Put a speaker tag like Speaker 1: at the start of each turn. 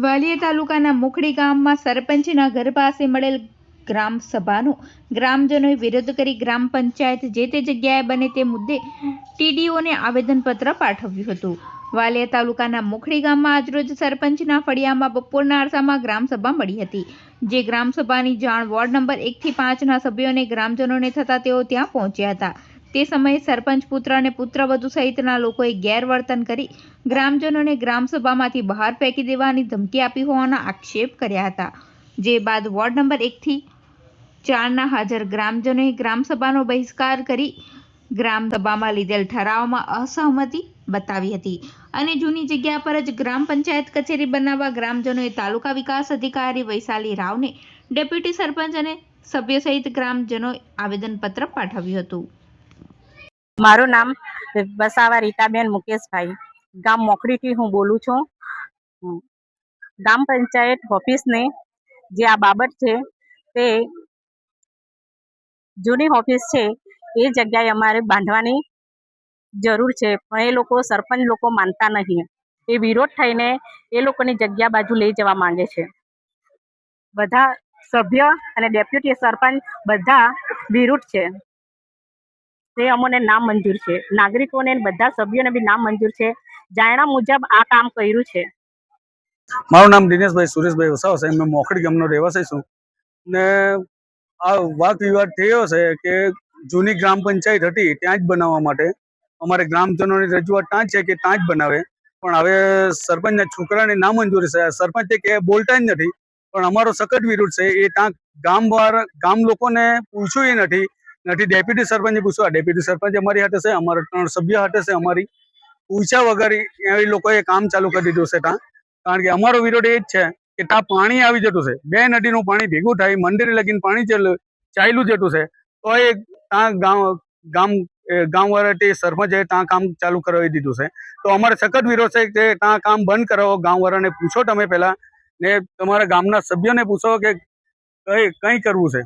Speaker 1: વાલિયા તાલુકાના મુખડી ગામમાં સરપંચના ઘર પાસે મળેલ ગ્રામ સભાનો ગ્રામજનોએ વિરોધ કરી ગ્રામ પંચાયત જે તે જગ્યાએ બને તે મુદ્દે ટીડીઓને આવેદનપત્ર પાઠવ્યું હતું. વાલિયા તાલુકાના મુખડી ગામમાં આજરોજ સરપંચના ફળિયામાં બપોરના અરસામાં ગ્રામસભા મળી હતી. જે ગ્રામસભાની જાણ વોર્ડ નંબર 1 થી 5ના સભ્યોને ગ્રામજનોને થતાં તેઓ ત્યાં પહોંચ્યા હતા. તે સમયે સરપંચ પુત્ર અને પુત્રવધુ સહિતના લોકોએ ગેરવર્તન કરી ગ્રામજનોને ગ્રામસભામાંથી બહાર ફેંકી દેવાની ધમકી આપી હોવાના આક્ષેપ કર્યા હતા. જે બાદ વોર્ડ નંબર 1 થી 4ના હાજર ગ્રામજનોએ ગ્રામસભાનો બહિષ્કાર કરી ગ્રામસભામાં લીધેલ ઠરાવમાં અસહમતિ બતાવી હતી અને જૂની જગ્યા પર જ ગ્રામ પંચાયત કચેરી બનાવવા ગ્રામજનોએ તાલુકા વિકાસ અધિકારી વૈશાલી રાવને ડેપ્યુટી સરપંચ અને સભ્યો સહિત ગ્રામજનોએ આવેદનપત્ર પાઠવ્યું હતું.
Speaker 2: મારું નામ વસાવા રીતાબેન મુકેશભાઈ, ગામ મોખડીથી હું બોલું છું. ગ્રામ પંચાયત ઓફિસને જે આ બાબત છે તે જૂની ઓફિસ છે એ જગ્યાએ અમારે બાંધવાની જરૂર છે, પણ એ લોકો સરપંચ લોકો માનતા નહીં. એ વિરોધ થઈને એ લોકોની જગ્યા બાજુ લઈ જવા માંગે છે. બધા સભ્ય અને ડેપ્યુટી સરપંચ બધા વિરુદ્ધ છે. તે અમને નામ મંજૂર છે, નાગરિકોને બધા સભ્યોને બી નામ મંજૂર છે. જાણ્યા મુજબ આ કામ કર્યું છે.
Speaker 3: મારું નામ દિનેશભાઈ સુરેશભાઈ વસાવા છે. મેં મોખડી ગામનો રહેવાસી છું ને આ વાદ વિવાદ થયો છે કે જૂની ગ્રામ પંચાયત હતી ત્યાં જ બનાવવા માટે અમારે ગ્રામજનોની રજૂઆત ત્યાં છે કે ત્યાં જ બનાવે, પણ હવે સરપંચના છોકરાની નામંજૂરી છે. સરપંચ કે બોલતા જ નથી, પણ અમારો સખત વિરોધ છે. એ ત્યાં ગામ લોકોને પૂછ્યું નથી ડેપ્યુટી સરપંચે પૂછવા. ડેપ્યુટી સરપંચ અમારી હાથે છે, અમારા 3 સભ્ય હાથે છે. અમારી પૂછ્યા વગર એ લોકોએ કામ ચાલુ કરી દીધું છે ત્યાં. કારણ કે અમારો વિરોધ એ જ છે કે ત્યાં પાણી આવી જતું છે, 2 નદીનું પાણી ભેગું થાય, મંદિરે લગીને પાણી ચાલ્યું જતું છે, તો એ ત્યાં ગામવાળા સરપંચે ત્યાં કામ ચાલુ કરાવી દીધું છે. તો અમારે સખત વિરોધ છે કે ત્યાં કામ બંધ કરાવો. ગામવાળાને પૂછો તમે પહેલા, ને તમારા ગામના સભ્યોને પૂછો કે કંઈ કરવું છે.